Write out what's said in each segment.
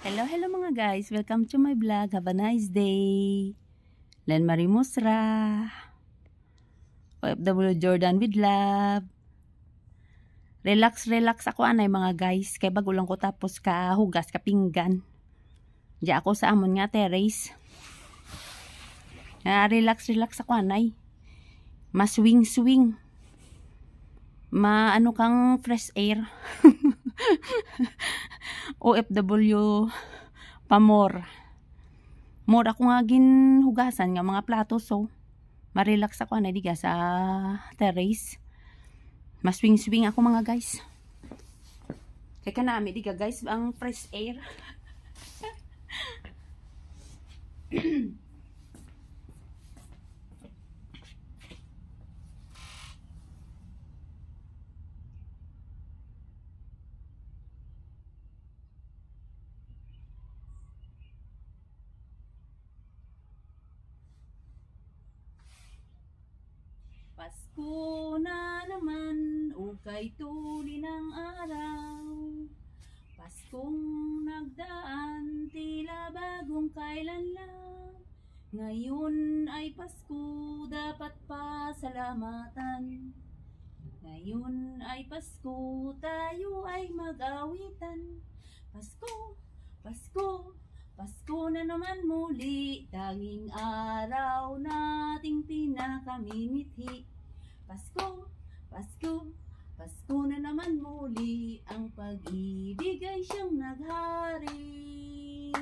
Hello, hello mga guys. Welcome to my vlog. Have a nice day. Len Marie Musra. OFW Jordan with love. Relax, relax ako anay mga guys. Kay bago lang ko tapos hugas pinggan. Diya ako sa amon nga terrace. Relax, relax ako anay. Swing, swing. Ano kang fresh air. OFW pamor. More ako nga hugasan nga mga plato, so ma-relax ako na diga sa terrace. Swing ako mga guys. Kaya kanami diga guys ang fresh air. Pasko na naman, ukay tuli ng araw. Paskong nagdaan, tila bagong kailan lang. Ngayon ay Pasko, dapat pasalamatan. Ngayon ay Pasko, tayo ay mag-awitan. Pasko, Pasko, Pasko na naman muli, tanging araw nating pinakamimithi. Pasko, Pasko, Pasko na naman muli, ang pag-ibig ay siyang naghari.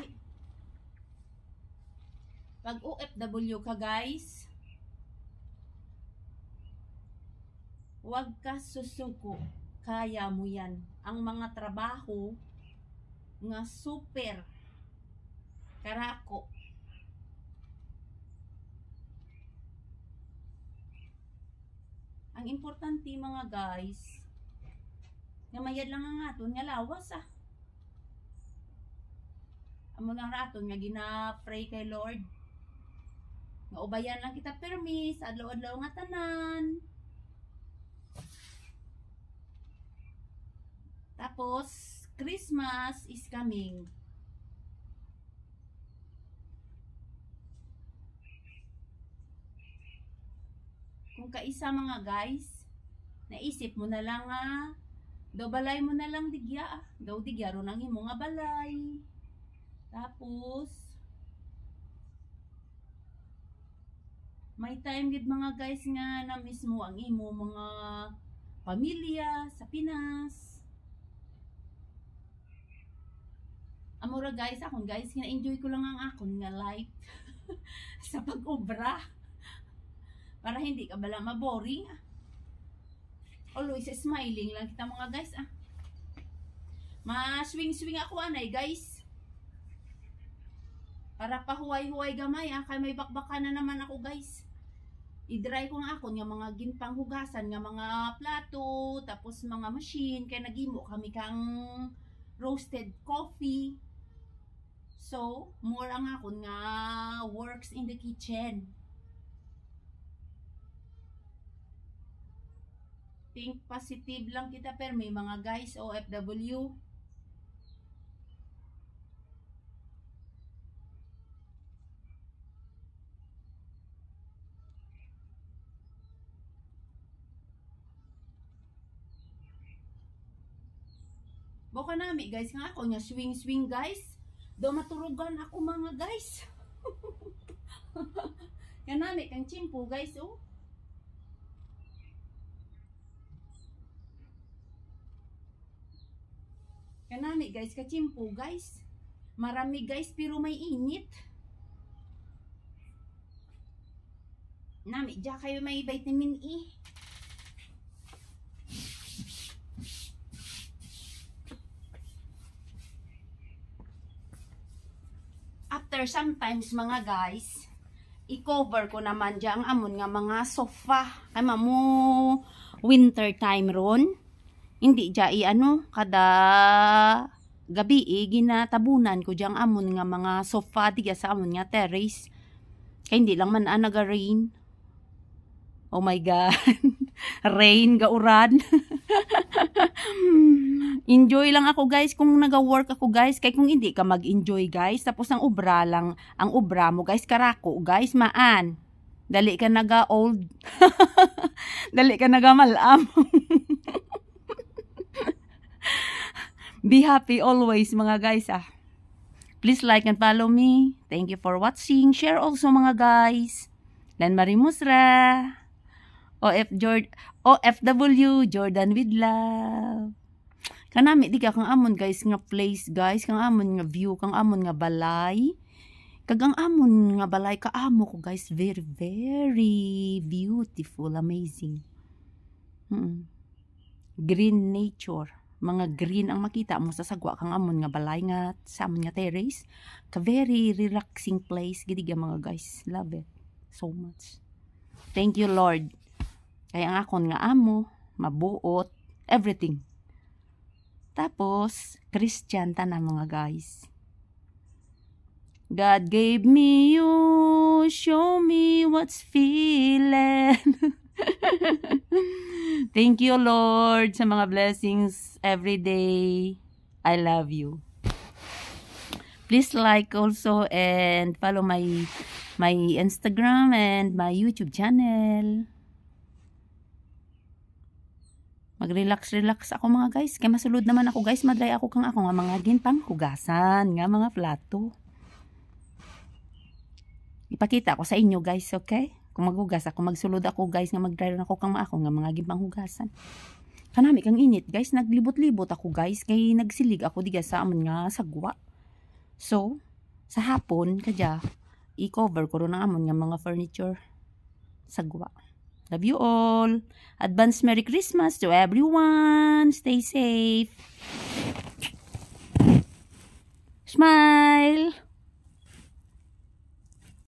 Pag OFW ka guys, huwag ka susuko, kaya mo yan. Ang mga trabaho nga super karako. Ang importante mga guys, nga mayad lang ang aton nga lawas Amo lang raton nga gina-pray kay Lord. Nga ubayan lang kita permis, adlaw-adlaw nga tanan. Tapos Christmas is coming. Kung kaisa mga guys, naisip mo na lang daw balay mo na lang digya daw digya ro nang imo nga balay. Tapos may time gid mga guys nga na mismo ang imo mga pamilya sa Pinas. Amura guys, akon guys, kina-enjoy ko lang ang akon nga life sa pag-obra. Para hindi ka bala maboring Always smiling lang kita mga guys swing ako anay guys. Para pahuway-huway gamay kay may bakbaka na naman ako guys. I-dry ko nga ako nga mga ginpanghugasan nga mga plato, tapos mga machine, kay nagimo kami kang roasted coffee. So, more ang akon nga works in the kitchen. Think positive lang kita per may mga guys OFW. Boka nami guys nga ako nga swing guys. Do maturugan ako mga guys. Yan nami kang chimpo guys Kanami guys, kachimpo guys. Marami guys pero may init. Nami diya kayo may vitamin E. After sometimes mga guys, i-cover ko naman diya ang amon nga mga sofa. Kay mamu winter time ron. Hindi dya kada gabi ginatabunan ko dyang amon nga mga sofa diga sa amon nga terrace. Kaya hindi lang man naga-rain. Oh my God. Rain, gauran. Enjoy lang ako guys kung naga-work ako guys. Kaya kung hindi ka mag-enjoy guys, tapos ang obra lang, ang obra mo guys, karako guys, maan. Dali ka naga-old. Dali ka naga-malam. Be happy always mga guys ah. Please like and follow me. Thank you for watching. Share also mga guys. Lan Marimusra. OFW Jordan with love. Kanami di ka kang amon guys nga place guys, kang amon nga view, kang amon nga balay. Kagang amon nga balay ka amo ko guys, very very beautiful, amazing. Green nature. Mga green ang makita mo sa sagwa kang amon nga balay nga sa amon nga terrace. Ka very relaxing place gid mga guys. Love it so much. Thank you Lord. Kaya ang akon nga amo, mabuot, everything. Tapos Christian ta na mga guys. God gave me you, show me what's feeling. Thank you Lord sa mga blessings every day. I love you. Please like also and follow my Instagram and my YouTube channel. Mag-relax ako mga guys. Kaya masulod naman ako guys. Madry ako kang ako nga mga ginpang hugasan nga mga plato. Ipakita ko sa inyo guys, okay? Kung maghugas ako, magsulod ako guys nga mag-dry ron ako kang ako nga mga gimpang hugasan. Kanami kang init guys, naglibot-libot ako guys, kay nagsilig ako diga sa amon nga sagwa. So, sa hapon kadya i-cover ko ron ang amon nga mga furniture sagwa. Love you all. Advance Merry Christmas to everyone. Stay safe. Smile.